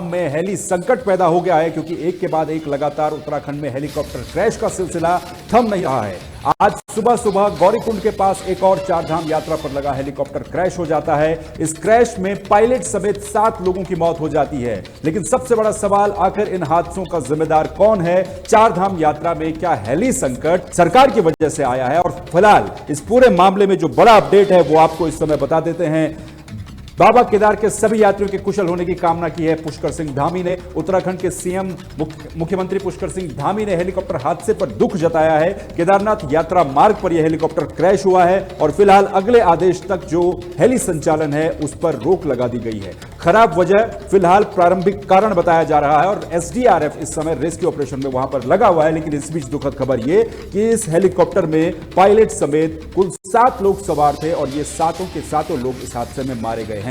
में हेली संकट पैदा हो गया है, क्योंकि एक के बाद एक लगातार उत्तराखंड में हेलीकॉप्टर क्रैश का सिलसिला थम नहीं रहा है। आज सुबह सुबह गौरीकुंड के पास एक और चारधाम यात्रा पर लगा हेलीकॉप्टर क्रैश हो जाता है। इस क्रैश में पायलट समेत 7 लोगों की मौत हो जाती है। लेकिन सबसे बड़ा सवाल, आखिर इन हादसों का जिम्मेदार कौन है? चारधाम यात्रा में क्या हेली संकट सरकार की वजह से आया है? और फिलहाल इस पूरे मामले में जो बड़ा अपडेट है वो आपको इस समय बता देते हैं। बाबा केदार के सभी यात्रियों के कुशल होने की कामना की है पुष्कर सिंह धामी ने। उत्तराखंड के सीएम मुख्यमंत्री पुष्कर सिंह धामी ने हेलीकॉप्टर हादसे पर दुख जताया है। केदारनाथ यात्रा मार्ग पर यह हेलीकॉप्टर क्रैश हुआ है और फिलहाल अगले आदेश तक जो हेली संचालन है उस पर रोक लगा दी गई है। खराब वजह फिलहाल प्रारंभिक कारण बताया जा रहा है और एसडीआरएफ इस समय रेस्क्यू ऑपरेशन में वहां पर लगा हुआ है। लेकिन इस बीच दुखद खबर यह कि इस हेलीकॉप्टर में पायलट समेत कुल 7 लोग सवार थे और ये सातों के सातों लोग इस हादसे में मारे गए हैं।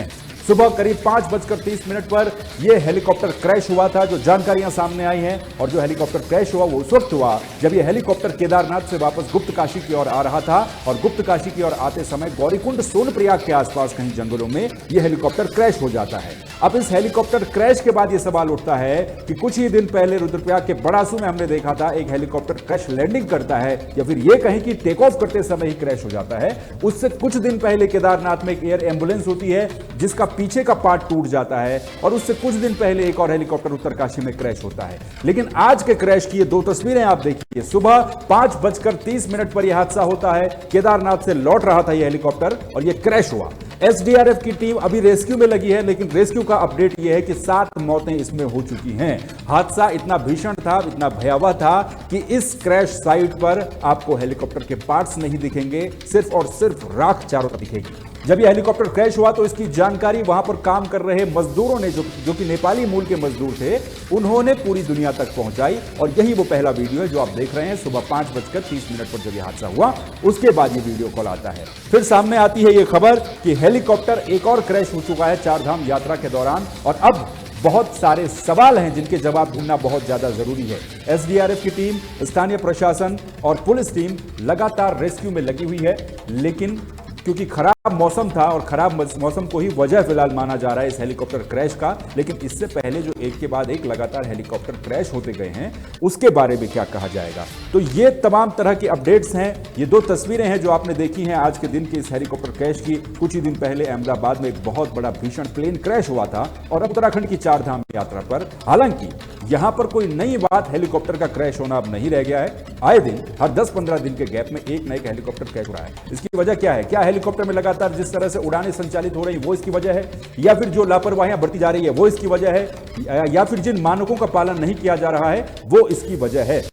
सुबह करीब 5:30 पर यह हेलीकॉप्टर क्रैश हुआ था। जो जानकारियां सामने आई हैं और जो हेलीकॉप्टर क्रैश हुआ वो उस वक्त हुआ जब यह हेलीकॉप्टर केदारनाथ से वापस गुप्त काशी की ओर आ रहा था और गुप्त काशी की ओर आते समय गौरीकुंड सोनप्रयाग के आसपास कहीं जंगलों में यह हेलीकॉप्टर क्रैश हो जाता है। अब इस हेलीकॉप्टर क्रैश के बाद यह सवाल उठता है कि कुछ ही दिन पहले रुद्रप्रयाग के बड़ासू में हमने देखा था एक हेलीकॉप्टर क्रैश लैंडिंग करता है या फिर यह कहीं कि टेक ऑफ करते समय ही क्रैश हो जाता है। उससे कुछ दिन पहले केदारनाथ में एक एयर एम्बुलेंस होती है जिसका पीछे का पार्ट टूट जाता है और उससे कुछ दिन पहले एक और हेलीकॉप्टर उत्तरकाशी में क्रैश होता है। लेकिन आज के क्रैश की ये 2 तस्वीरें आप देखिए। सुबह 5:30 पर यह हादसा होता है। केदारनाथ से लौट रहा था यह हेलीकॉप्टर और यह क्रैश हुआ। एसडीआरएफ की टीम अभी रेस्क्यू में लगी है, लेकिन रेस्क्यू का अपडेट यह है कि 7 मौतें इसमें हो चुकी हैं। हादसा इतना भीषण था, इतना भयावह था कि इस क्रैश साइट पर आपको हेलीकॉप्टर के पार्ट्स नहीं दिखेंगे, सिर्फ और सिर्फ राख चारों तरफ दिखेगी। जब यह हेलीकॉप्टर क्रैश हुआ तो इसकी जानकारी वहां पर काम कर रहे मजदूरों ने, जो कि नेपाली मूल के मजदूर थे, उन्होंने पूरी दुनिया तक पहुंचाई और यही वो पहला वीडियो है जो आप देख रहे हैं। सुबह 5:30 पर जब यह हादसा हुआ उसके बाद ये वीडियो कॉल आता है। फिर सामने आती है यह खबर कि हेलीकॉप्टर एक और क्रैश हो चुका है चारधाम यात्रा के दौरान और अब बहुत सारे सवाल हैं जिनके जवाब ढूंढना बहुत ज्यादा जरूरी है। एसडीआरएफ की टीम, स्थानीय प्रशासन और पुलिस टीम लगातार रेस्क्यू में लगी हुई है, लेकिन क्योंकि खराब मौसम था और खराब मौसम को ही वजह फिलहाल माना जा रहा है इस हेलीकॉप्टर क्रैश का। लेकिन इससे पहले जो एक के बाद एक लगातार हेलीकॉप्टर क्रैश होते गए हैं उसके बारे में क्या कहा जाएगा। तो ये तमाम तरह के अपडेट्स हैं। ये 2 तस्वीरें हैं जो आपने देखी हैं आज के दिन की इस हेलीकॉप्टर क्रैश की। कुछ ही दिन पहले अहमदाबाद में एक बहुत बड़ा भीषण प्लेन क्रैश हुआ था और अब उत्तराखंड की चारधाम यात्रा पर। हालांकि यहां पर कोई नई बात हेलीकॉप्टर का क्रैश होना अब नहीं रह गया है। आए दिन हर 10-15 दिन के गैप में एक न एक हेलीकॉप्टर क्रैश हो रहा है। इसकी वजह क्या है? क्या हेलीकॉप्टर में लगातार जिस तरह से उड़ानें संचालित हो रही वो इसकी वजह है, या फिर जो लापरवाहियां बरती जा रही है वो इसकी वजह है, या फिर जिन मानकों का पालन नहीं किया जा रहा है वो इसकी वजह है?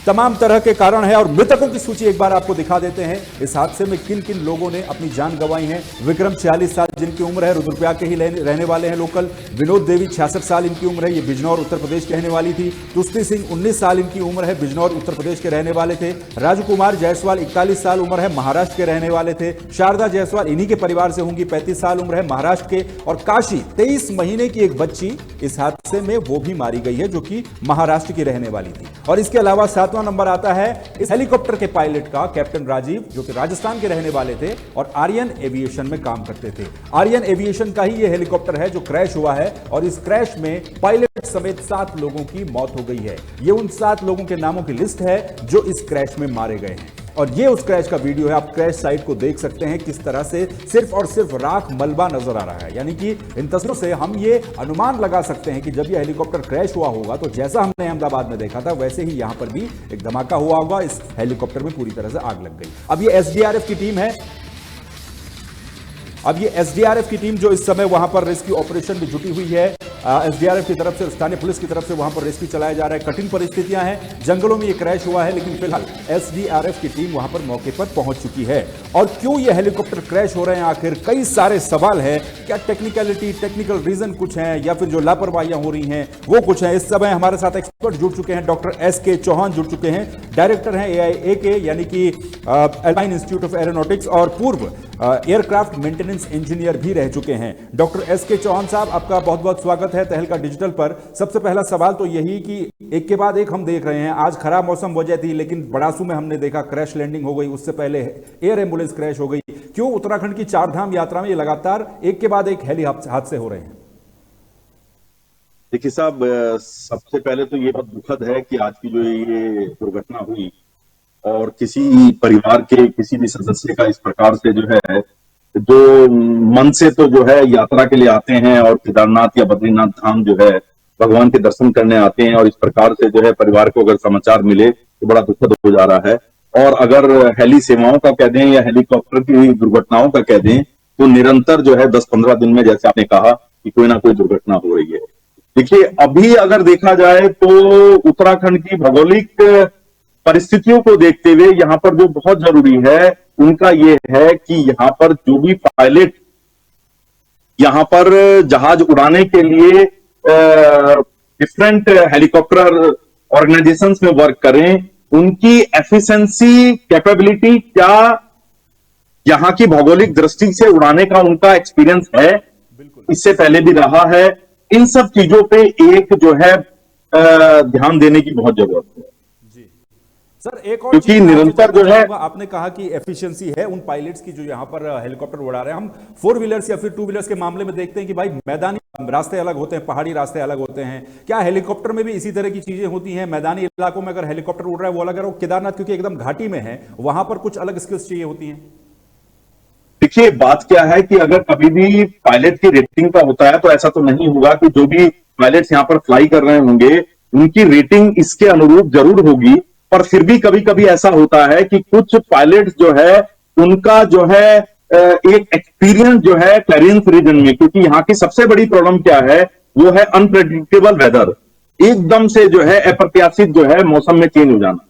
तमाम तरह के कारण है और मृतकों की सूची एक बार आपको दिखा देते हैं। इस हादसे में किन किन लोगों ने अपनी जान गंवाई है। विक्रम 46 साल जिनकी उम्र है, रुद्रप्रयाग के ही रहने वाले हैं लोकल। विनोद देवी 66 साल इनकी उम्र है, ये बिजनौर उत्तर प्रदेश की रहने वाली थी। तुष्टि सिंह 19 साल इनकी उम्र है, बिजनौर उत्तर प्रदेश के रहने वाले थे। राजू कुमार जायसवाल 41 साल उम्र है, महाराष्ट्र के रहने वाले थे। शारदा जायसवाल इन्हीं के परिवार से होंगी, 35 साल उम्र है, महाराष्ट्र के। और काशी 23 महीने की एक बच्ची इस हादसे में वो भी मारी गई है जो कि महाराष्ट्र की रहने वाली थी। और इसके अलावा 7वां नंबर आता है इस हेलीकॉप्टर के पायलट का, कैप्टन राजीव, जो कि राजस्थान के रहने वाले थे और आर्यन एविएशन में काम करते थे। आर्यन एविएशन का ही यह हेलीकॉप्टर है जो क्रैश हुआ है और इस क्रैश में पायलट समेत 7 लोगों की मौत हो गई है। ये उन 7 लोगों के नामों की लिस्ट है जो इस क्रैश में मारे गए हैं और ये उस क्रैश का वीडियो है। आप क्रैश साइट को देख सकते हैं किस तरह से सिर्फ और सिर्फ राख मलबा नजर आ रहा है। यानी कि इन तस्वीरों से हम ये अनुमान लगा सकते हैं कि जब ये हेलीकॉप्टर क्रैश हुआ होगा तो जैसा हमने अहमदाबाद में देखा था वैसे ही यहां पर भी एक धमाका हुआ होगा। इस हेलीकॉप्टर में पूरी तरह से आग लग गई। अब ये एसडीआरएफ की टीम है, जो इस समय वहां पर रेस्क्यू ऑपरेशन में जुटी हुई है। एसडीआरएफ की तरफ से, स्थानीय पुलिस की तरफ से वहां पर रेस्क्यू चलाया जा रहा है। कठिन परिस्थितियां हैं, जंगलों में ये क्रैश हुआ है, लेकिन फिलहाल एसडीआरएफ की टीम वहां पर मौके पर पहुंच चुकी है। और क्यों ये हेलीकॉप्टर क्रैश हो रहे हैं आखिर, कई सारे सवाल हैं। क्या टेक्निकल रीजन कुछ है या फिर जो लापरवाहियां हो रही हैं वो कुछ है? इस समय हमारे साथ एक्सपर्ट जुड़ चुके हैं। डॉक्टर एसके चौहान जुड़ चुके हैं, डायरेक्टर हैं AIA यानी कि अल्पाइन इंस्टीट्यूट ऑफ एरोनॉटिक्स और पूर्व एयरक्राफ्ट मेंटेनेंस इंजीनियर भी रह चुके हैं। डॉक्टर एसके चौहान साहब, आपका बहुत बहुत स्वागत है तहलका डिजिटल पर। सबसे पहला सवाल तो यही कि एक के बाद एक हम देख रहे हैं। आज खराब मौसम वजह थी, लेकिन बड़ासू में हमने देखा क्रैश लैंडिंग हो गई, उससे पहले एयर एम्बुलेंस क्रैश हो गई। क्यों उत्तराखंड की चारधाम यात्रा में ये लगातार एक के बाद एक हेली हादसे हो रहे हैं? देखिए साहब, सबसे पहले तो ये बहुत दुखद है कि आज की जो ये दुर्घटना हुई और किसी परिवार के किसी भी सदस्य का इस प्रकार से जो है, जो मन से तो जो है यात्रा के लिए आते हैं और केदारनाथ या बद्रीनाथ धाम जो है भगवान के दर्शन करने आते हैं, और इस प्रकार से जो है परिवार को अगर समाचार मिले तो बड़ा दुखद हो जा रहा है। और अगर हेली सेवाओं का कह दें या हेलीकॉप्टर की दुर्घटनाओं का कह दें, तो निरंतर जो है 10-15 दिन में, जैसे आपने कहा, कि कोई ना कोई दुर्घटना हो रही है। देखिए, अभी अगर देखा जाए तो उत्तराखंड की भौगोलिक परिस्थितियों को देखते हुए यहाँ पर जो बहुत जरूरी है उनका ये है कि यहाँ पर जो भी पायलट यहाँ पर जहाज उड़ाने के लिए डिफरेंट हेलीकॉप्टर ऑर्गेनाइजेशंस में वर्क करें, उनकी एफिशिएंसी कैपेबिलिटी क्या, यहाँ की भौगोलिक दृष्टि से उड़ाने का उनका एक्सपीरियंस है, बिल्कुल। इससे पहले भी रहा है। इन सब चीजों पे एक जो है ध्यान देने की बहुत जरूरत है, जी सर, एक और क्योंकि चीज आपसे निरंतर जानना जो है। चाहूंगा। आपने कहा कि एफिशिएंसी है उन पायलट्स की जो यहाँ पर हेलीकॉप्टर उड़ा रहे हैं। हम फोर व्हीलर्स या फिर टू व्हीलर्स के मामले में देखते हैं कि भाई मैदानी रास्ते अलग होते हैं, पहाड़ी रास्ते अलग होते हैं। क्या हेलीकॉप्टर में भी इसी तरह की चीजें होती हैं? मैदानी इलाकों में अगर हेलीकॉप्टर उड़ रहा है वो अलग है, और केदारनाथ क्योंकि एकदम घाटी में है, वहां पर कुछ अलग स्किल्स चाहिए होती हैं। देखिए, बात क्या है कि अगर कभी भी पायलट की रेटिंग का होता है तो ऐसा तो नहीं होगा कि जो भी पायलट्स यहाँ पर फ्लाई कर रहे होंगे उनकी रेटिंग इसके अनुरूप जरूर होगी, पर फिर भी कभी कभी ऐसा होता है कि कुछ पायलट्स जो है उनका जो है एक एक्सपीरियंस जो है क्लियरेंस रीजन में, क्योंकि यहाँ की सबसे बड़ी प्रॉब्लम क्या है, वो है अनप्रेडिक्टेबल वेदर। एकदम से जो है अप्रत्याशित जो है मौसम में चेंज हो जाना,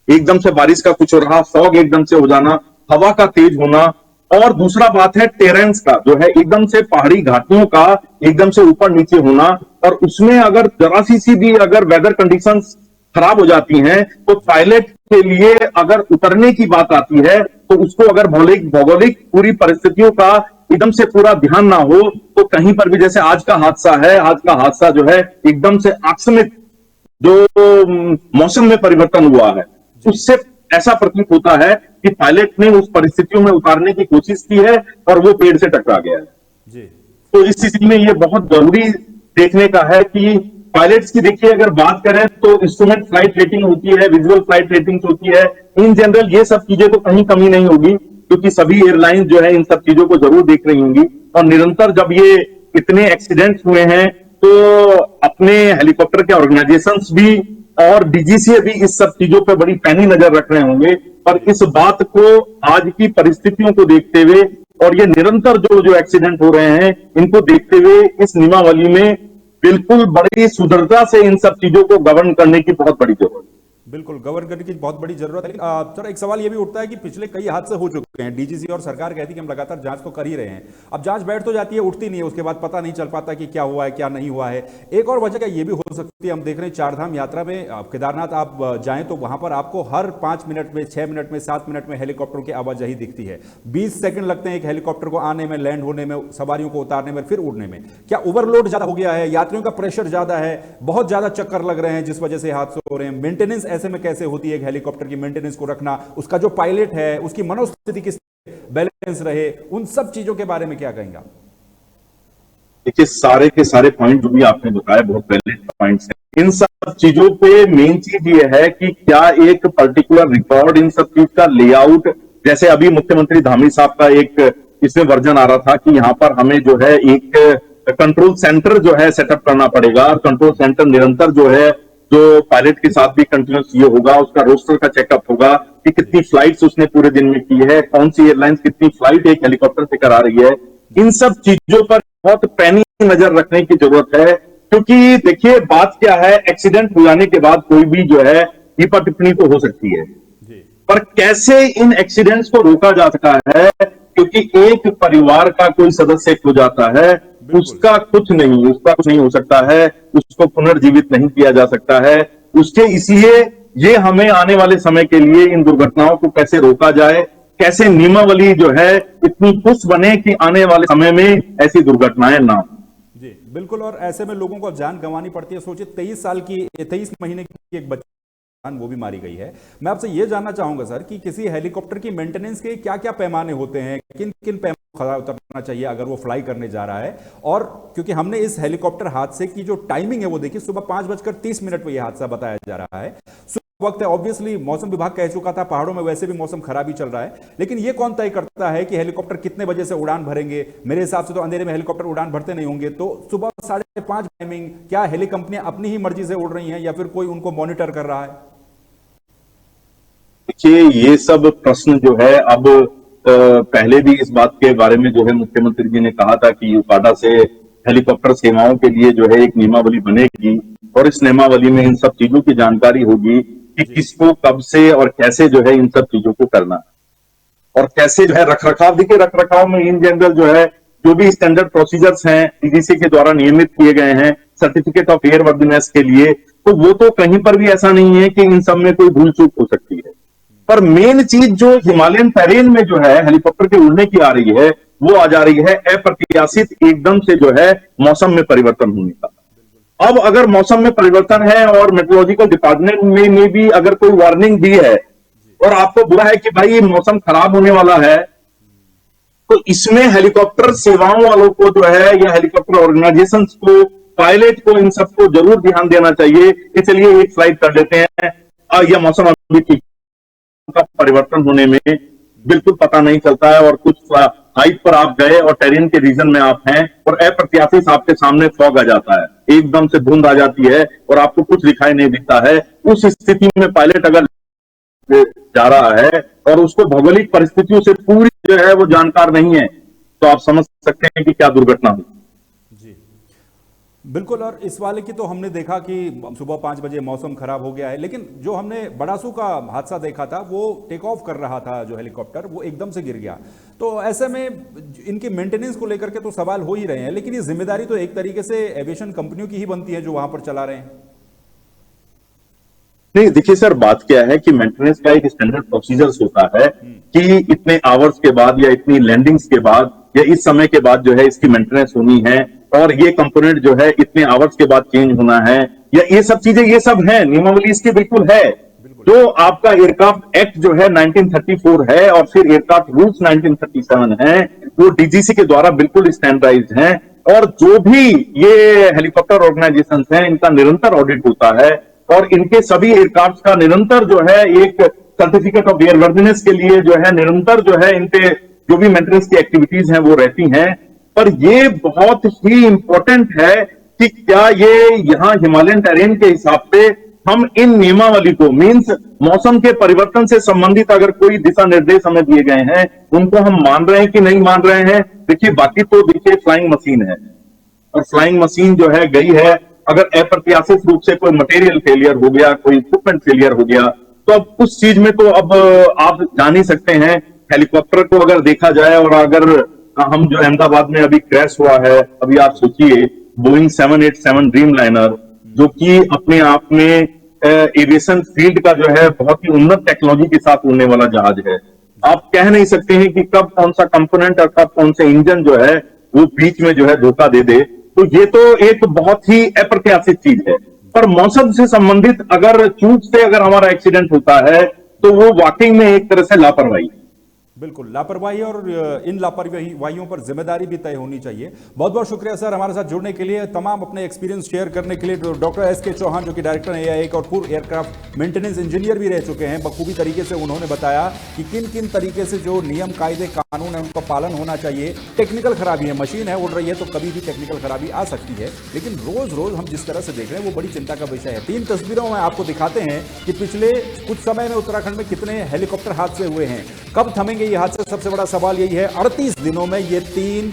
एकदम से बारिश का कुछ हो रहा, फॉग एकदम से हो जाना, हवा का तेज होना। और दूसरा बात है टेरेंस का, जो है एकदम से पहाड़ी घाटियों का एकदम से ऊपर नीचे होना, और उसमें अगर जरा सी भी अगर वेदर कंडीशंस खराब हो जाती हैं तो पायलट के लिए अगर उतरने की बात आती है तो उसको अगर भौगोलिक भौगोलिक पूरी परिस्थितियों का एकदम से पूरा ध्यान ना हो तो कहीं पर भी, जैसे आज का हादसा है, आज का हादसा जो है एकदम से आकस्मिक जो मौसम में परिवर्तन हुआ है, उससे ऐसा प्रतीत होता है कि पायलट ने उस परिस्थितियों में उतारने की कोशिश की है और वो पेड़ से टकरा गया है। जी तो इस स्थिति में ये बहुत जरूरी देखने का है कि पायलट्स की, देखिए अगर बात करें तो इंस्ट्रूमेंट फ्लाइट रेटिंग होती है, विजुअल फ्लाइट रेटिंग होती है। इन जनरल ये सब चीजें तो कहीं कमी नहीं होगी, क्योंकि सभी एयरलाइंस जो है इन सब चीजों को जरूर देख रही होंगी। और निरंतर जब ये इतने एक्सीडेंट्स हुए हैं तो अपने हेलीकॉप्टर के ऑर्गेनाइजेशंस भी और डीजीसीए भी इस सब चीजों पर बड़ी पैनी नजर रख रहे होंगे। पर इस बात को आज की परिस्थितियों को देखते हुए और ये निरंतर जो जो एक्सीडेंट हो रहे हैं इनको देखते हुए इस नियमावली में बिल्कुल बड़ी सुदृढ़ता से इन सब चीजों को गवर्न करने की बहुत बड़ी जरूरत है। बिल्कुल, गवर्न करने की बहुत बड़ी जरूरत है। लेकिन सर, एक सवाल ये भी उठता है कि पिछले कई हादसे हो चुके हैं, डीजीसी और सरकार कहती है कि हम लगातार जांच तो कर ही रहे हैं। अब जांच बैठ तो जाती है, उठती नहीं है, उसके बाद पता नहीं चल पाता कि क्या हुआ है क्या नहीं हुआ है। एक और वजह क्या ये भी हो सकती है, हम देख रहे हैं चारधाम यात्रा में केदारनाथ आप जाएं तो वहां पर आपको हर 5 मिनट में, 6 मिनट में, 7 मिनट में हेलीकॉप्टरों की आवाजाही दिखती है। 20 सेकंड लगते हैं एक हेलीकॉप्टर को आने में, लैंड होने में, सवारियों को उतारने में, फिर उड़ने में। क्या ओवरलोड ज्यादा हो गया है, यात्रियों का प्रेशर ज्यादा है, बहुत ज्यादा चक्कर लग रहे हैं जिस वजह से हादसे हो रहे हैं? मेंटेनेंस ऐसे में कैसे होती है एक हेलीकॉप्टर की मेंटेनेंस को रखना, उसका जो पायलट है उसकी मनोस्थिति किस बैलेंस रहे, उन सब चीजों के बारे में क्या कहेंगे? देखिए, सारे के सारे पॉइंट जो भी आपने बताया बहुत वैलिड पॉइंट्स हैं। इन सब चीजों पे मेन चीज ये है कि क्या एक पर्टिकुलर रिकॉर्ड इन सब चीज का लेआउट, जैसे अभी मुख्यमंत्री धामी साहब का एक इसमें वर्जन आ रहा था कि यहाँ पर हमें जो है एक कंट्रोल सेंटर जो है सेटअप करना पड़ेगा, और कंट्रोल सेंटर निरंतर जो है जो पायलट के साथ भी कंटिन्यूस ये होगा, उसका रोस्टर का चेकअप होगा कि कितनी फ्लाइट्स उसने पूरे दिन में की है, कौन सी एयरलाइंस कितनी फ्लाइट एक हेलीकॉप्टर से करा रही है। इन सब चीजों पर बहुत पैनी नजर रखने की जरूरत है, क्योंकि देखिए बात क्या है, एक्सीडेंट हो जाने के बाद कोई भी जो है टीपा टिप्पणी तो हो सकती है, जी पर कैसे इन एक्सीडेंट्स को रोका जा सकता है, क्योंकि एक परिवार का कोई सदस्य खो जाता है, बिल्कुल उसका कुछ नहीं हो सकता है, उसको पुनर्जीवित नहीं किया जा सकता है। उसके इसलिए ये हमें आने वाले समय के लिए इन दुर्घटनाओं को कैसे रोका जाए, कैसे नियमावली जो है इतनी पुष्ट बने कि आने वाले समय में ऐसी दुर्घटनाएं ना हो। जी बिल्कुल। और ऐसे में लोगों को जान गंवानी पड़ती है। सोचिए 23 साल की, 23 महीने की एक बच्ची वो भी मारी गई है। मैं आपसे ये जानना चाहूंगा सर कि किसी हेलीकॉप्टर की मेंटेनेंस के क्या क्या पैमाने होते हैं, किन किन पैमानों पर खरा उतरना चाहिए अगर वो फ्लाई करने जा रहा है। और क्योंकि हमने इस हेलीकॉप्टर हादसे की जो टाइमिंग है वो देखी, सुबह 5:30 पर यह हादसा बताया जा रहा है। वक्त है, ऑब्वियसली मौसम विभाग कह चुका था पहाड़ों में वैसे भी मौसम खराब ही चल रहा है, लेकिन ये कौन तय करता है कि हेलीकॉप्टर कितने बजे से उड़ान भरेंगे। मेरे हिसाब से तो अंधेरे में हेलीकॉप्टर उड़ान भरते नहीं होंगे, तो सुबह 5:30 टाइमिंग, क्या हेली कंपनियां अपनी ही मर्जी से उड़ रही हैं या फिर कोई उनको मॉनिटर कर रहा है? देखिए, ये सब प्रश्न जो है अब पहले भी इस बात के बारे में जो है मुख्यमंत्री जी ने कहा था कि यूकाडा से हेलीकॉप्टर सेवाओं के लिए जो है एक नियमावली बनेगी और इस नियमावली में इन सब चीजों की जानकारी होगी कि किसको कब से और कैसे जो है इन सब चीजों को करना है और कैसे जो है रखरखाव। देखिए, रखरखाव में इन जनरल जो है जो भी स्टैंडर्ड प्रोसीजर्स हैं डीजीसी के द्वारा नियमित किए गए हैं सर्टिफिकेट ऑफ एयरवर्दीनेस के लिए, तो वो तो कहीं पर भी ऐसा नहीं है कि इन सब में कोई भूल चूक हो सकती है। पर मेन चीज जो हिमालयन टेरेन में जो है हेलीकॉप्टर के उड़ने की आ रही है, वो आ जा रही है अप्रत्याशित एकदम से जो है मौसम में परिवर्तन होने का। अब अगर मौसम में परिवर्तन है और मेट्रोलॉजिकल डिपार्टमेंट में भी अगर कोई वार्निंग दी है और आपको बुरा है कि भाई मौसम खराब होने वाला है, तो इसमें हेलीकॉप्टर सेवाओं वालों को जो है या हेलीकॉप्टर ऑर्गेनाइजेशन को, पायलट को, इन सबको जरूर ध्यान देना चाहिए कि चलिए एक फ्लाइट कर लेते हैं, यह मौसम अभी ठीक का परिवर्तन होने में बिल्कुल पता नहीं चलता है और कुछ हाइट पर आप गए और टेरेन के रीजन में आप हैं और अप्रत्याशित आपके सामने फॉग आ जाता है, एकदम से धुंध आ जाती है और आपको कुछ दिखाई नहीं दिखता है। उस स्थिति में पायलट अगर जा रहा है और उसको भौगोलिक परिस्थितियों से पूरी जो है वो जानकार नहीं है, तो आप समझ सकते हैं कि क्या दुर्घटना हुई। जी बिल्कुल। और इस वाले की तो हमने देखा कि सुबह 5 बजे मौसम खराब हो गया है, लेकिन जो हमने बड़ासू का हादसा देखा था वो टेक ऑफ कर रहा था जो हेलीकॉप्टर, वो एकदम से गिर गया। तो ऐसे में इनकी मेंटेनेंस को लेकर के तो सवाल हो ही रहे हैं, लेकिन ये जिम्मेदारी तो एक तरीके से एविएशन कंपनियों की ही बनती है जो वहां पर चला रहे हैं। नहीं, देखिए सर, बात क्या है कि मेंटेनेंस का एक स्टैंडर्ड प्रोसीजर्स होता है कि इतने आवर्स के बाद या इतनी लैंडिंग्स के बाद या इस समय के बाद जो है इसकी मेंटेनेंस होनी है और ये कंपोनेंट जो है इतने आवर्स के बाद चेंज होना है, या ये सब चीजें, ये सब है नियमावली इसकी बिल्कुल है। जो आपका एयरक्राफ्ट एक्ट जो है 1934 है और फिर एयरक्राफ्ट रूल्स 1937 है, वो डीजीसी के द्वारा बिल्कुल स्टैंडर्डाइज्ड हैं और जो भी ये हेलीकॉप्टर ऑर्गेनाइजेशन हैं इनका निरंतर ऑडिट होता है और इनके सभी एयरक्राफ्ट का निरंतर जो है एक सर्टिफिकेट ऑफ एयरवर्दीनेस के लिए जो है निरंतर जो है इन पे जो भी मेंटेनेंस की एक्टिविटीज हैं वो रहती हैं। पर ये बहुत ही इंपॉर्टेंट है कि क्या ये यहाँ हिमालयन टेरेन के हिसाब से हम इन नियमावली को, मीन्स मौसम के परिवर्तन से संबंधित अगर कोई दिशा निर्देश हमें दिए गए हैं उनको हम मान रहे हैं कि नहीं मान रहे हैं। देखिए, बाकी तो देखिए फ्लाइंग मशीन है और फ्लाइंग मशीन जो है गई है, अगर अप्रत्याशित रूप से कोई मटेरियल फेलियर हो गया, कोई इक्विपमेंट फेलियर हो गया, तो अब उस चीज में तो अब आप जान ही सकते हैं। हेलीकॉप्टर को अगर देखा जाए और अगर हम जो अहमदाबाद में अभी क्रैश हुआ है, अभी आप सोचिए बोइंग 787 ड्रीम लाइनर, जो कि अपने आप में एविएशन फील्ड का जो है बहुत ही उन्नत टेक्नोलॉजी के साथ उड़ने वाला जहाज है। आप कह नहीं सकते हैं कि कब कौन सा कंपोनेंट और कब कौन से इंजन जो है वो बीच में जो है धोखा दे दे, तो ये तो एक बहुत ही अप्रत्याशित चीज है। पर मौसम से संबंधित अगर चूक से अगर हमारा एक्सीडेंट होता है तो वो वाकई में एक तरह से लापरवाही। बिल्कुल लापरवाही, और इन लापरवाहियों पर जिम्मेदारी भी तय होनी चाहिए। बहुत बहुत शुक्रिया सर हमारे साथ जुड़ने के लिए, तमाम अपने एक्सपीरियंस शेयर करने के लिए। Doctor S K. चौहान जो कि डायरेक्टर हैं AIA और पूर्व एयरक्राफ्ट मेंटेनेंस इंजीनियर भी रह चुके हैं, बखूबी तरीके से उन्होंने बताया कि किन किन तरीके से जो नियम कायदे कानून है उनका पालन होना चाहिए। टेक्निकल खराबी है, मशीन है उड़ रही है तो कभी भी टेक्निकल खराबी आ सकती है, लेकिन रोज रोज हम जिस तरह से देख रहे हैं वो बड़ी चिंता का विषय है। 3 तस्वीरों में आपको दिखाते हैं कि पिछले कुछ समय में उत्तराखंड में कितने हेलीकॉप्टर हादसे हुए हैं। कब थमेंगे ये हादसे, सबसे बड़ा सवाल यही है। 38 दिनों में ये 3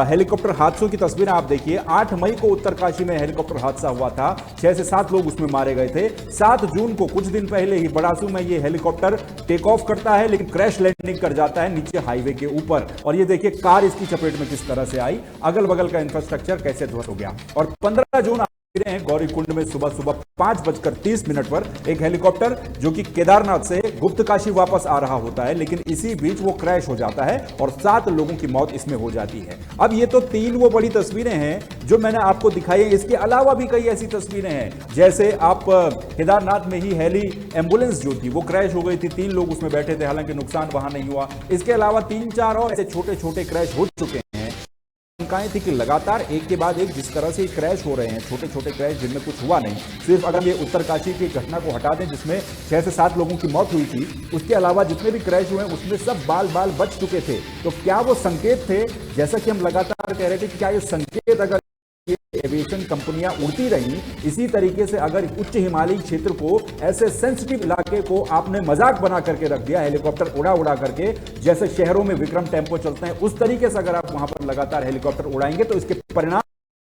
हेलीकॉप्टर हादसों की तस्वीरें आप देखिए। 8 मई को उत्तरकाशी में हेलीकॉप्टर हादसा हुआ था, 6 से 7 लोग उसमें मारे गए थे। 7 जून को कुछ दिन पहले ही बड़ासू में ये हेलीकॉप्टर टेक ऑफ करता है लेकिन क्रैश लैंडिंग कर जाता है नीचे हाईवे के ऊपर, और ये देखिए कार इसकी चपेट में किस तरह से आई, अगल बगल का इंफ्रास्ट्रक्चर कैसे ध्वस्त हो गया। और 15 जून हैं गौरीकुंड में सुबह सुबह 5:30 पर एक हेलीकॉप्टर जो कि केदारनाथ से गुप्तकाशी वापस आ रहा होता है, लेकिन इसी बीच वो क्रैश हो जाता है और 7 लोगों की मौत इसमें हो जाती है। अब ये तो 3 वो बड़ी तस्वीरें हैं जो मैंने आपको दिखाई है। इसके अलावा भी कई ऐसी तस्वीरें हैं, जैसे आप केदारनाथ में ही हेली एम्बुलेंस जो थी वो क्रैश हो गई थी, 3 लोग उसमें बैठे थे, हालांकि नुकसान वहां नहीं हुआ। इसके अलावा 3-4 और ऐसे छोटे छोटे क्रैश हो चुके हैं। शंकाएं थी कि लगातार एक के बाद एक जिस तरह से क्रैश हो रहे हैं, छोटे छोटे क्रैश जिनमें कुछ हुआ नहीं, सिर्फ अगर ये उत्तरकाशी की घटना को हटा दें जिसमें 6 से 7 लोगों की मौत हुई थी, उसके अलावा जितने भी क्रैश हुए हैं उसमें सब बाल बाल बच चुके थे। तो क्या वो संकेत थे, जैसा कि हम लगातार कह रहे थे कि क्या ये संकेत, अगर ये एविएशन कंपनियां उड़ती रही इसी तरीके से, अगर उच्च हिमालयी क्षेत्र को, ऐसे सेंसिटिव इलाके को आपने मजाक बना करके रख दिया, हेलीकॉप्टर उड़ा उड़ा करके, जैसे शहरों में विक्रम टेम्पो चलते हैं उस तरीके से अगर आप वहां पर लगातार हेलीकॉप्टर उड़ाएंगे तो इसके परिणाम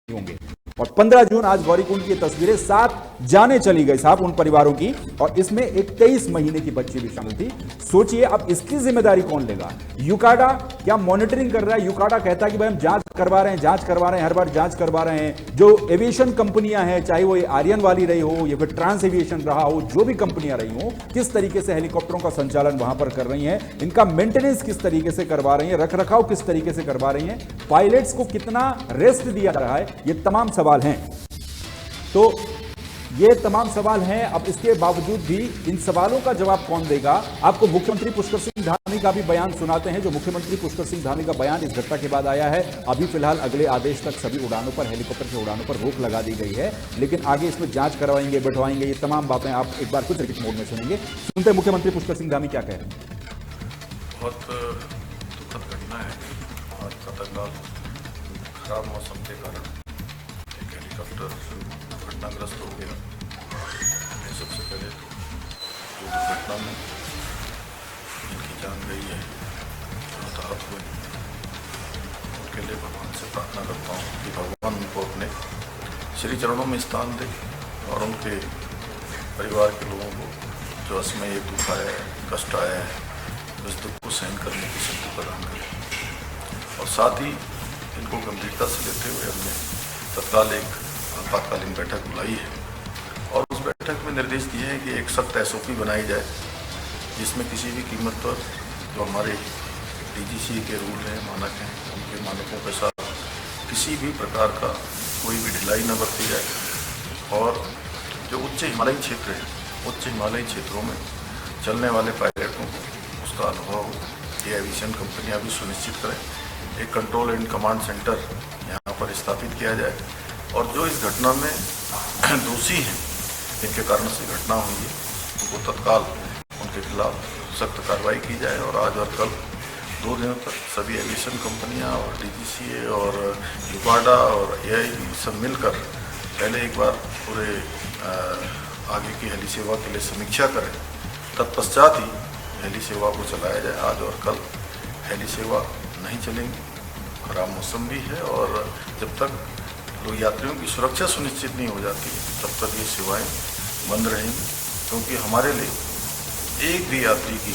होंगे। और 15 जून आज गौरीकुंड की तस्वीरें 7 जाने चली गई साहब उन परिवारों की, और इसमें एक 23 महीने की बच्ची भी शामिल थी। सोचिए अब इसकी जिम्मेदारी कौन लेगा? यूकाडा क्या मॉनिटरिंग कर रहा है? यूकाडा कहता है कि भाई हम जांच करवा रहे हैं, हर बार जांच करवा रहे हैं। जो एविएशन कंपनियां हैं, चाहे वो आर्यन वाली रही हो या फिर ट्रांस एविएशन रहा हो, जो भी कंपनियां रही हो, किस तरीके से हेलीकॉप्टरों का संचालन वहां पर कर रही हैं, इनका मेंटेनेंस किस तरीके से करवा रही हैं, रखरखाव किस तरीके से करवा रही हैं, पायलट्स को कितना रेस्ट दिया जा रहा है, ये तमाम सवाल हैं। तो ये तमाम सवाल हैं। अब इसके बावजूद भी इन सवालों का जवाब कौन देगा? आपको मुख्यमंत्री पुष्कर सिंह धामी का भी बयान सुनाते हैं, जो मुख्यमंत्री पुष्कर सिंह धामी का बयान इस घटना के बाद आया है। अभी फिलहाल अगले आदेश तक सभी उड़ानों पर, हेलीकॉप्टर की उड़ानों पर रोक लगा दी गई है, लेकिन आगे इसमें जांच करवाएंगे, बैठवाएंगे, ये तमाम बातें आप एक बार कुछ रिपीट मोड में सुनेंगे। सुनते हैं मुख्यमंत्री पुष्कर सिंह धामी क्या कह रहे हैं। बहुत दुखद घटना है और खतरनाक खराब मौसम के कारण एक हेलीकॉप्टर घटनाग्रस्त हो गया। मैं सबसे पहले तो जो दुर्घटना में जिनकी जान गई है, जो हताहत हुए, उनके लिए भगवान से प्रार्थना करता हूँ कि भगवान उनको अपने श्री चरणों में स्थान दे और उनके परिवार के लोगों को जो असमय दुख आया है, कष्ट आया है, उस दुख को सहन करने की शक्ति प्रदान करें। और साथ ही इनको गंभीरता से लेते हुए हमने तत्काल एक आपातकालीन बैठक बुलाई है और उस बैठक में निर्देश दिए हैं कि एक सख्त SOP बनाई जाए, जिसमें किसी भी कीमत पर जो हमारे DGCA के रूल हैं, मानक हैं, उनके मानकों के साथ किसी भी प्रकार का कोई भी ढिलाई न बरती जाए। और जो उच्च हिमालयी क्षेत्र है, उच्च हिमालयी क्षेत्रों में चलने वाले पायलटों को उसका अनुभव हो, ये एविएशन कंपनियां भी सुनिश्चित करें। एक कंट्रोल एंड कमांड सेंटर यहाँ पर स्थापित किया जाए और जो इस घटना में दोषी हैं, जिनके कारण से घटना हुई है, उनको तत्काल उनके खिलाफ सख्त कार्रवाई की जाए। और आज और कल 2 दिनों तक सभी एविएशन कंपनियां और DGCA और यूकाडा और AIB सब मिलकर पहले एक बार पूरे आगे की हेली सेवा के लिए समीक्षा करें, तत्पश्चात ही हेली सेवा को चलाया जाए। आज और कल हेली सेवा नहीं चलेंगी, खराब मौसम भी है और जब तक लोग यात्रियों की सुरक्षा सुनिश्चित नहीं हो जाती तब तक ये सेवाएं बंद रहेंगी, क्योंकि हमारे लिए एक भी यात्री की।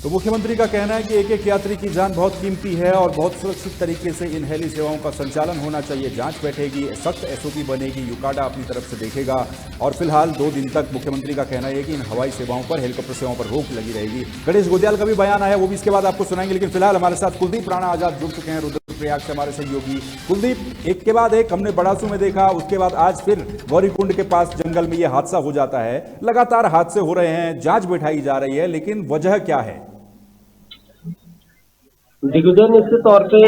तो मुख्यमंत्री का कहना है कि एक एक यात्री की जान बहुत कीमती है और बहुत सुरक्षित तरीके से इन हेली सेवाओं का संचालन होना चाहिए। जांच बैठेगी, सख्त SOP बनेगी, यूकाडा अपनी तरफ से देखेगा और फिलहाल 2 दिन तक मुख्यमंत्री का कहना है कि इन हवाई सेवाओं पर, हेलीकॉप्टर सेवाओं पर रोक लगी रहेगी। गणेश गोदियाल का भी बयान आया, वो भी इसके बाद आपको सुनाएंगे, लेकिन फिलहाल हमारे साथ कुलदीप राणा आजाद जुड़ चुके हैं रुद्रप्रयाग से, हमारे सहयोगी। कुलदीप, एक के बाद एक हमने बड़ासू में देखा, उसके बाद आज फिर गौरीकुंड के पास जंगल में यह हादसा हो जाता है। लगातार हादसे हो रहे हैं, जांच बैठाई जा रही है, लेकिन वजह क्या है? दिग्विजय, निश्चित तौर पे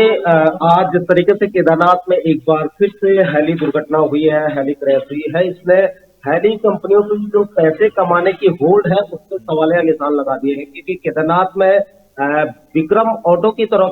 आज जिस तरीके से केदारनाथ में एक बार फिर से हेली दुर्घटना हुई है, हेली क्रैश हुई है, इसने हेली कंपनियों को जो पैसे कमाने की होड़ है उस पर सवालिया निशान लगा दिए हैं, क्योंकि केदारनाथ में विक्रम ऑटो की तरह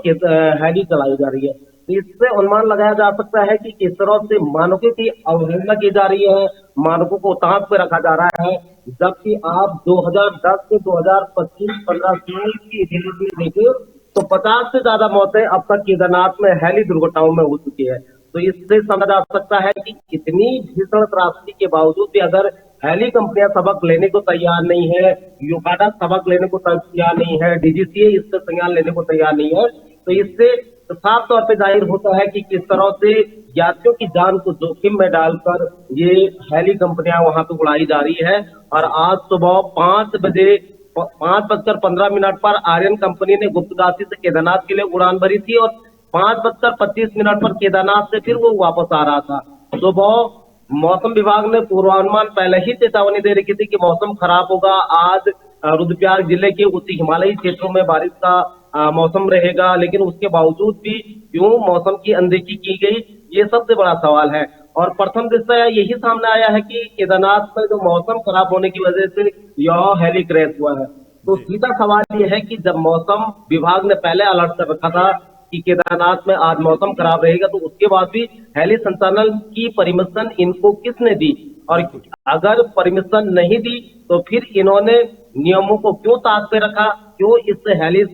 हेली चलाई जा रही है। तो इससे अनुमान लगाया जा सकता है कि किस तरह से मानकों की अवहेलना की जा रही है, मानकों को ताक पे रखा जा रहा है। जबकि आप 2010 से 2025 15 साल की हिस्ट्री देखिए तो 50 से ज्यादा मौतें अब तक केदारनाथ में हेली दुर्घटनाओं में हो चुकी है। तो इससे समझा जा सकता है कि कितनी भीषण त्रासदी के बावजूद भी अगर हेली कंपनियां सबक लेने को तैयार नहीं है, यूकाडा सबक लेने को तैयार नहीं है, DGCA इससे संज्ञान लेने को तैयार नहीं है, तो इससे साफ तौर पे जाहिर होता है कि किस तरह से यात्रियों की जान को जोखिम में डालकर ये हेली कंपनियां वहां पे उड़ाई जा रही है। और आज सुबह 5:15 पर आर्यन कंपनी ने गुप्तकाशी से केदारनाथ के लिए उड़ान भरी थी और 5:25 पर केदारनाथ से फिर वो वापस आ रहा था। सुबह मौसम विभाग ने पूर्वानुमान पहले ही चेतावनी दे रखी थी कि मौसम खराब होगा। आज रुद्रप्रयाग जिले के उच्च हिमालयी क्षेत्रों में बारिश का मौसम रहेगा, लेकिन उसके बावजूद भी क्यों मौसम की अनदेखी की गई, ये सबसे बड़ा सवाल है। और प्रथम दृष्टया यही सामने आया है कि केदारनाथ में जो मौसम खराब होने की वजह से यह हेली क्रैश हुआ है। तो सीधा सवाल ये है कि जब मौसम विभाग ने पहले अलर्ट कर रखा था कि केदारनाथ में आज मौसम खराब रहेगा, तो उसके बाद भी हेली संचालन की परमिशन इनको किसने दी? और अगर परमिशन नहीं दी तो फिर इन्होंने नियमों को क्यों ताक पे रखा? क्यों इस हेली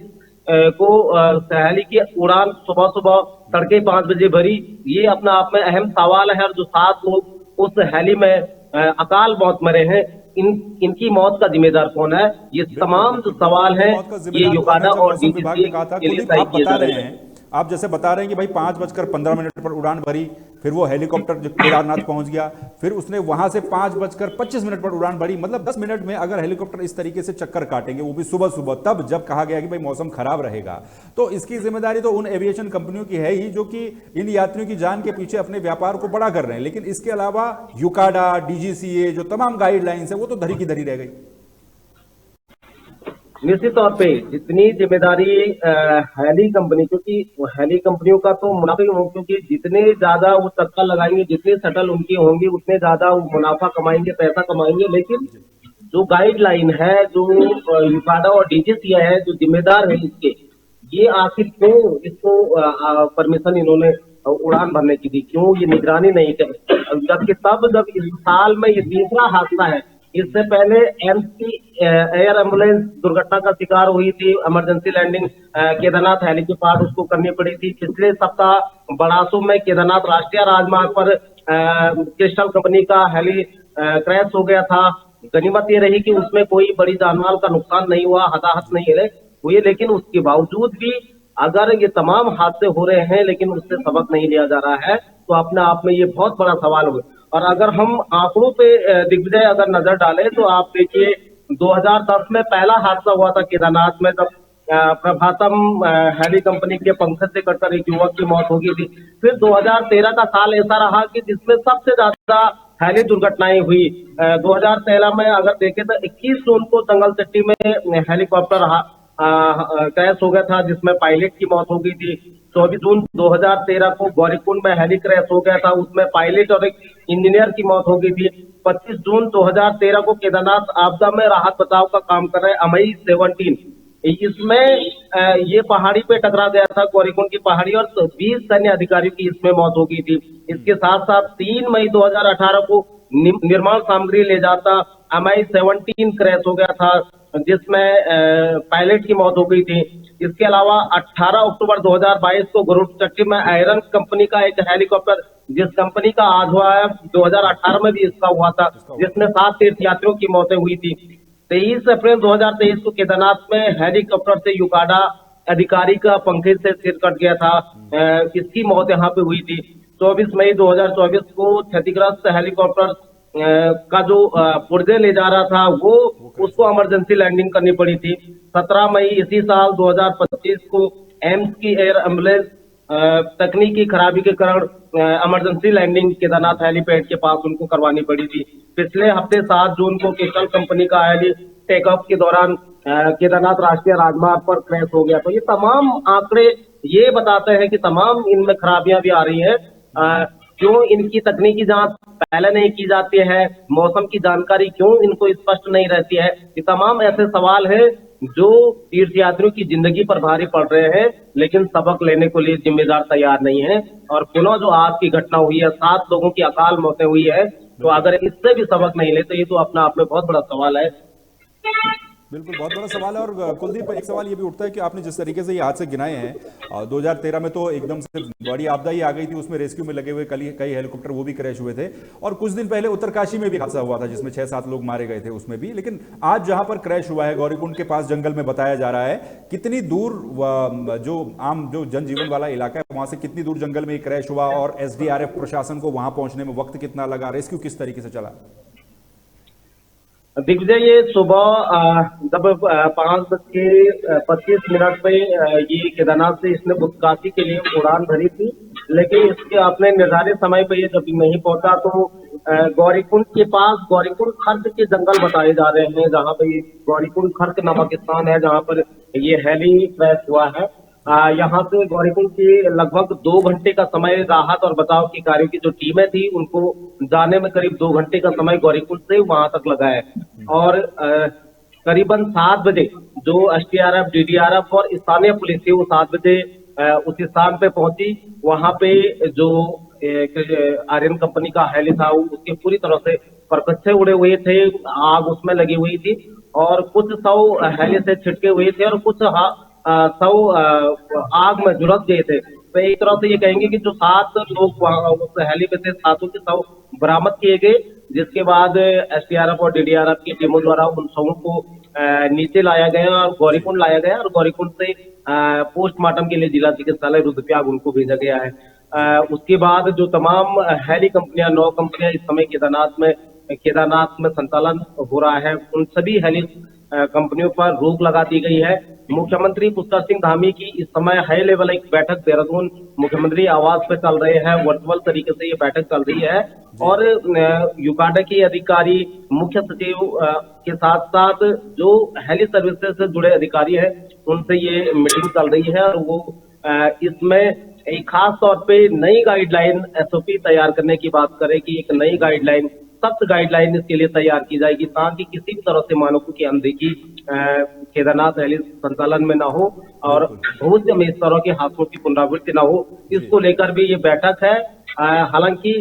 हेली की उड़ान सुबह सुबह तड़के 5 बजे भरी? ये अपना आप में अहम सवाल है। और जो 7 लोग उस हेली में अकाल मौत मरे हैं, इनकी मौत का जिम्मेदार कौन है? ये तमाम जो सवाल हैं ये यूकाडा और डीजीसीए के लिए तय किए जा रहे हैं। आप जैसे बता रहे हैं कि भाई 5:15 पर उड़ान भरी, फिर वो हेलीकॉप्टर जो केदारनाथ पहुंच गया, फिर उसने वहां से 5:25 पर उड़ान भरी। मतलब 10 मिनट में अगर हेलीकॉप्टर इस तरीके से चक्कर काटेंगे, वो भी सुबह सुबह, तब जब कहा गया कि भाई मौसम खराब रहेगा, तो इसकी जिम्मेदारी तो उन एविएशन कंपनियों की है ही जो कि इन यात्रियों की जान के पीछे अपने व्यापार को बड़ा कर रहे हैं। लेकिन इसके अलावा यूकाडा, डीजीसीए जो तमाम गाइडलाइंस है वो तो धरी की धरी रह गई। निश्चित तौर पे जितनी जिम्मेदारी हेली कंपनी, क्योंकि हेली कंपनियों का तो मुनाफा, क्योंकि जितने ज्यादा वो चक्कर लगाएंगे, जितने शटल उनकी होंगी, उतने ज्यादा वो मुनाफा कमाएंगे, पैसा कमाएंगे। लेकिन जो गाइडलाइन है, जो यूकाडा और डीजीसीए है जो जिम्मेदार है इसके, ये आखिर क्यों इसको परमिशन इन्होंने उड़ान भरने की दी? क्यों ये निगरानी नहीं कर? जबकि जब इस साल में ये तीसरा हादसा है। इससे पहले एम्स की एयर एम्बुलेंस दुर्घटना का शिकार हुई थी, इमरजेंसी लैंडिंग केदारनाथ हेली के पास उसको करनी पड़ी थी। पिछले सप्ताह बड़ासू में केदारनाथ राष्ट्रीय राजमार्ग पर क्रिस्टल कंपनी का हेली क्रैश हो गया था। गनीमत ये रही कि उसमें कोई बड़ी जानमाल का नुकसान नहीं हुआ, हताहत नहीं हुए। लेकिन उसके बावजूद भी अगर ये तमाम हादसे हो रहे हैं लेकिन उससे सबक नहीं लिया जा रहा है, तो अपने आप में ये बहुत बड़ा सवाल हो। और अगर हम आंकड़ों पे दिग्विजय अगर नजर डालें तो आप देखिए 2010 में पहला हादसा हुआ था केदारनाथ में, जब प्रभातम हेली कंपनी के पंखज से कटकर एक युवक की मौत हो गई थी। फिर 2013 का साल ऐसा रहा कि जिसमें सबसे ज्यादा हेली दुर्घटनाएं हुई। 2013 में अगर देखें तो 21 जून को जंगल चट्टी में हेलीकॉप्टर क्रैश हो गया था, जिसमें पायलट की मौत हो गई थी। 24 जून 2013 को गौरीकुंड में हेली क्रैश हो गया था, उसमें पायलट और एक इंजीनियर की मौत हो गई थी। 25 जून 2013 को केदारनाथ आपदा में राहत बचाव का काम कर रहे अमई 17, इसमें ये पहाड़ी पे टकरा गया था, गौरीकुंड की पहाड़ी, और 20 सैन्य अधिकारियों की इसमें मौत हो गई थी। इसके साथ साथ 3 मई 2018 को निर्माण सामग्री ले जाता एमआई 17 क्रैश हो गया था, जिसमें पायलट की मौत हो गई थी। इसके अलावा 18 अक्टूबर 2022 को गुरुचट्टी में आयरन कंपनी का एक हेलीकॉप्टर, जिस कंपनी का आज हुआ है, 2018 में भी इसका हुआ था, जिसमें 7 तीर्थयात्रियों की मौतें हुई थी। 23 अप्रैल 2023 को केदारनाथ में हेलीकॉप्टर से यूकाडा अधिकारी का पंखे से सिर कट गया था, इसकी मौत यहाँ पे हुई थी। 24 मई 2024 को क्षतिग्रस्त हेलीकॉप्टर का जो पुर्जे ले जा रहा था वो उसको इमरजेंसी लैंडिंग करनी पड़ी थी। 17 मई इसी साल 2025 को एम्स की एयर एम्बुलेंस तकनीकी खराबी के कारण इमरजेंसी लैंडिंग केदारनाथ हेलीपैड के पास उनको करवानी पड़ी थी। पिछले हफ्ते 7 जून को क्रिस्टल कंपनी का हेली टेक ऑफ के दौरान केदारनाथ राष्ट्रीय राजमार्ग पर क्रैश हो गया। तो ये तमाम आंकड़े ये बताते हैं कि तमाम इनमें खराबियां भी आ रही है। क्यों इनकी तकनीकी जांच पहले नहीं की जाती है? मौसम की जानकारी क्यों इनको स्पष्ट नहीं रहती है? ये तमाम ऐसे सवाल हैं जो तीर्थयात्रियों की जिंदगी पर भारी पड़ रहे हैं, लेकिन सबक लेने को लिए जिम्मेदार तैयार नहीं है। और पुनः जो आज की घटना हुई है, 7 लोगों की अकाल मौतें हुई है, तो अगर इससे भी सबक नहीं ले तो ये तो अपना आप में बहुत बड़ा सवाल है। बिल्कुल, बहुत बड़ा सवाल है। और कुलदीप, एक सवाल ये भी उठता है कि आपने जिस तरीके से ये हादसे गिनाए हैं, 2013 में तो एकदम से बड़ी आपदा ही आ गई थी, उसमें रेस्क्यू में लगे हुए कई हेलीकॉप्टर वो भी क्रैश हुए थे, और कुछ दिन पहले उत्तरकाशी में भी हादसा हुआ था जिसमें 6-7 लोग मारे गए थे उसमें भी। लेकिन आज जहां पर क्रैश हुआ है गौरीकुंड के पास जंगल में बताया जा रहा है, कितनी दूर जो जनजीवन वाला इलाका है वहां से कितनी दूर जंगल में क्रैश हुआ, और एसडीआरएफ प्रशासन को वहां पहुंचने में वक्त कितना लगा, रेस्क्यू किस तरीके से चला? दिग्विजय, ये सुबह जब 5:25 पे ये केदारनाथ से इसने उत्तरकाशी के लिए उड़ान भरी थी, लेकिन इसके अपने निर्धारित समय पे ये जब नहीं पहुंचा तो गौरीकुंड के पास गौरीकुंड खर्क के जंगल बताए जा रहे हैं, जहां पे गौरीकुंड खर्क नामक स्थान है जहां पर ये हेली क्रैश हुआ है। यहाँ से गौरीकुंड की लगभग 2 घंटे का समय राहत और बचाव की कार्यों की जो टीमें थी उनको जाने में करीब 2 घंटे का समय गौरीकुंड से वहां तक लगा है। और करीबन 7 बजे जो एसडीआरएफ, डीडीआरएफ और स्थानीय पुलिस थी वो 7 बजे उस स्थान पे पहुंची। वहां पे जो आर्यन कंपनी का हेली था उसके पूरी तरह से परखच्चे उड़े हुए थे, आग उसमें लगी हुई थी, और कुछ 100 हेली से छिटके हुए थे और कुछ 100 आग में झुलस गए थे। तो एक तरह से ये कहेंगे कि जो 7 लोग उस हेली में थे, 7 के 100 बरामद किए गए, जिसके बाद एसडीआरएफ और डीडीआरएफ की टीमों द्वारा उन सबों को नीचे लाया गया और गौरीकुंड लाया गया, और गौरीकुंड से पोस्टमार्टम के लिए जिला चिकित्सालय रुद्रप्रयाग उनको भेजा गया है। उसके बाद जो तमाम हेली कंपनियां, 9 कंपनियां इस समय केदारनाथ में संचालन हो रहा है, उन सभी हेली कंपनियों पर रोक लगा दी गई है। मुख्यमंत्री पुष्कर सिंह धामी की इस समय हाई लेवल एक बैठक देहरादून मुख्यमंत्री आवास पे चल रहे हैं, वर्चुअल तरीके से ये बैठक चल रही है, और यूकाडा के अधिकारी, मुख्य सचिव के साथ साथ जो हेली सर्विसेज से जुड़े अधिकारी हैं उनसे ये मीटिंग चल रही है, और वो इसमें एक खास तौर पे नई गाइडलाइन एसओपी तैयार करने की बात करें कि एक नई गाइडलाइन, सख्त गाइडलाइन इसके लिए तैयार की जाएगी ताकि किसी भी तरह से मानकों की अनदेखी केदारनाथ हेली संचालन में ना हो और भविष्य में इस तरह के हादसों की पुनरावृत्ति ना हो। इसको लेकर भी ये बैठक है। हालांकि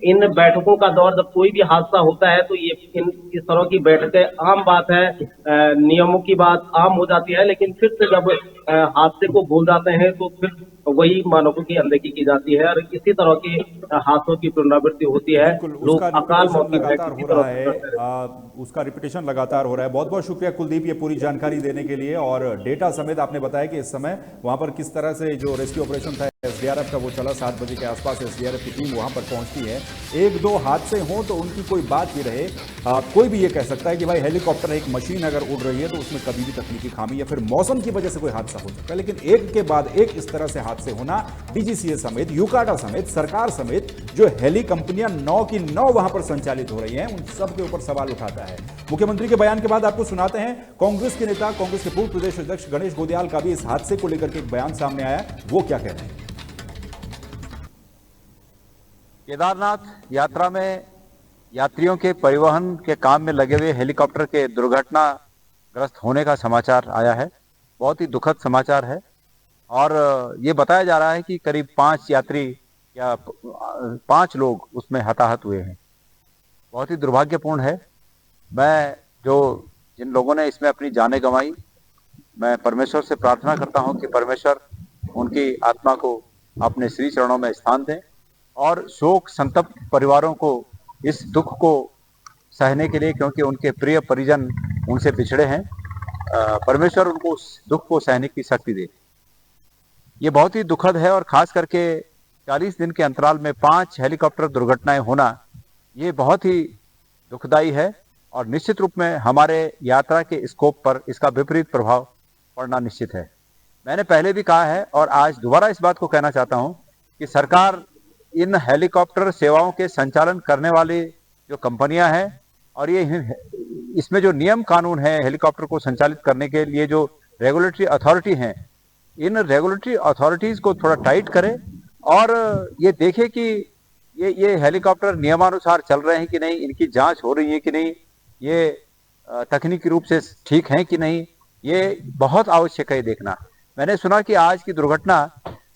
इन बैठकों का दौर, जब कोई भी हादसा होता है तो ये इस तरह की बैठकें आम बात है, नियमों की बात आम हो जाती है, लेकिन फिर से जब हादसे को भूल जाते हैं तो फिर वही मानकों की अनदेखी की जाती है और इसी तरह के हादसों की पुनरावृत्ति होती है। लोग अकाल मौत की लगातार हो रहा है, उसका रिपीटेशन लगातार हो रहा है। बहुत बहुत शुक्रिया कुलदीप, ये पूरी जानकारी देने के लिए, और डेटा समेत आपने बताया कि इस समय वहां पर किस तरह से जो रेस्क्यू ऑपरेशन था एसडीआरएफ का वो चला। 7 बजे के आसपास एसडीआरएफ की टीम वहां पर पहुंचती है। 1-2 हादसे हों तो उनकी कोई बात ही रहे, कोई भी ये कह सकता है कि भाई हेलीकॉप्टर एक मशीन अगर उड़ रही है तो उसमें कभी भी तकनीकी खामी या फिर मौसम की वजह से कोई हादसा हो सकता है, लेकिन एक के बाद एक इस तरह से हादसे होना, डीजीसीए समेत, यूकाडा समेत, सरकार समेत जो हेली कंपनियां 9 की 9 वहां पर संचालित हो रही हैं, उन सब के ऊपर सवाल उठाता है। मुख्यमंत्री के बयान के बाद आपको सुनाते हैं कांग्रेस के नेता, कांग्रेस के पूर्व प्रदेश अध्यक्ष गणेश गोदियाल का भी इस हादसे को लेकर के एक बयान सामने आया, वो क्या कह रहे हैं। केदारनाथ यात्रा में यात्रियों के परिवहन के काम में लगे हुए हेलीकॉप्टर के दुर्घटनाग्रस्त होने का समाचार आया है। बहुत ही दुखद समाचार है, और ये बताया जा रहा है कि करीब 5 यात्री या 5 लोग उसमें हताहत हुए हैं। बहुत ही दुर्भाग्यपूर्ण है। मैं जिन लोगों ने इसमें अपनी जानें गंवाई, मैं परमेश्वर से प्रार्थना करता हूं कि परमेश्वर उनकी आत्मा को अपने श्री चरणों में स्थान दें, और शोक संतप्त परिवारों को इस दुख को सहने के लिए, क्योंकि उनके प्रिय परिजन उनसे बिछड़े हैं, परमेश्वर उनको उस दुख को सहने की शक्ति दे। ये बहुत ही दुखद है, और खास करके 40 दिन के अंतराल में 5 हेलीकॉप्टर दुर्घटनाएं होना, ये बहुत ही दुखदाई है, और निश्चित रूप में हमारे यात्रा के स्कोप पर इसका विपरीत प्रभाव पड़ना निश्चित है। मैंने पहले भी कहा है और आज दोबारा इस बात को कहना चाहता हूं कि सरकार इन हेलीकॉप्टर सेवाओं के संचालन करने वाली जो कंपनियां हैं, और ये इसमें जो नियम कानून है हेलीकॉप्टर को संचालित करने के लिए, जो रेगुलेटरी अथॉरिटी हैं, इन रेगुलेटरी अथॉरिटीज को थोड़ा टाइट करें और ये देखें कि ये हेलीकॉप्टर नियमानुसार चल रहे हैं कि नहीं, इनकी जांच हो रही है कि नहीं, ये तकनीकी रूप से ठीक है कि नहीं, ये बहुत आवश्यक है देखना। मैंने सुना कि आज की दुर्घटना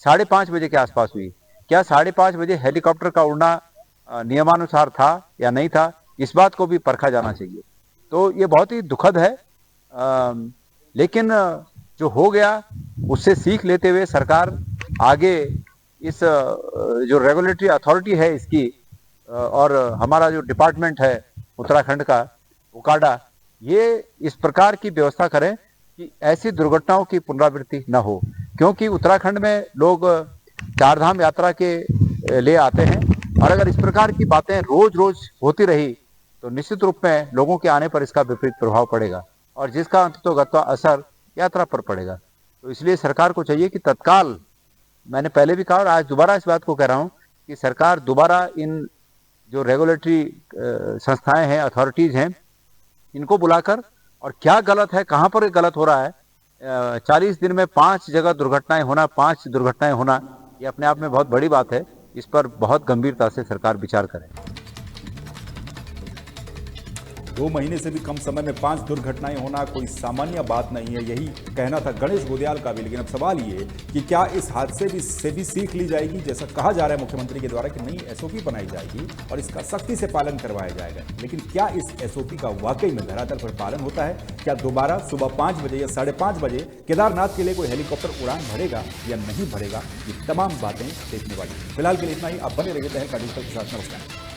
5:30 बजे के आसपास हुई। क्या 5:30 बजे हेलीकॉप्टर का उड़ना नियमानुसार था या नहीं था, इस बात को भी परखा जाना चाहिए। तो ये बहुत ही दुखद है, लेकिन जो हो गया उससे सीख लेते हुए सरकार आगे इस जो रेगुलेटरी अथॉरिटी है इसकी और हमारा जो डिपार्टमेंट है उत्तराखंड का उकाडा, ये इस प्रकार की व्यवस्था करें कि ऐसी दुर्घटनाओं की पुनरावृत्ति न हो, क्योंकि उत्तराखंड में लोग चारधाम यात्रा के लिए आते हैं और अगर इस प्रकार की बातें रोज रोज होती रही तो निश्चित रूप में लोगों के आने पर इसका विपरीत प्रभाव पड़ेगा और जिसका अंततोगत्वा असर यात्रा पर पड़ेगा। तो इसलिए सरकार को चाहिए कि तत्काल, मैंने पहले भी कहा और आज दोबारा इस बात को कह रहा हूं कि सरकार दोबारा इन जो रेगुलेटरी संस्थाएं हैं, अथॉरिटीज हैं, इनको बुलाकर और क्या गलत है, कहां पर गलत हो रहा है, 40 दिन में 5 जगह दुर्घटनाएं होना, 5 दुर्घटनाएं होना, ये अपने आप में बहुत बड़ी बात है। इस पर बहुत गंभीरता से सरकार विचार करे। 2 महीने से भी कम समय में 5 दुर्घटनाएं होना कोई सामान्य बात नहीं है, यही कहना था गणेश गोदियाल का भी। लेकिन अब सवाल ये कि क्या इस हादसे से भी सीख ली जाएगी, जैसा कहा जा रहा है मुख्यमंत्री के द्वारा कि नई एसओपी बनाई जाएगी और इसका सख्ती से पालन करवाया जाएगा। लेकिन क्या इस एसओपी का वाकई में धरातल पर पालन होता है? क्या दोबारा सुबह 5 बजे या 5:30 बजे केदारनाथ के लिए कोई हेलीकॉप्टर उड़ान भरेगा या नहीं भरेगा? ये तमाम बातें देखने वाली। फिलहाल के लिए इतना ही। आप बने रहिए तहलका डिजिटल के साथ। नमस्कार।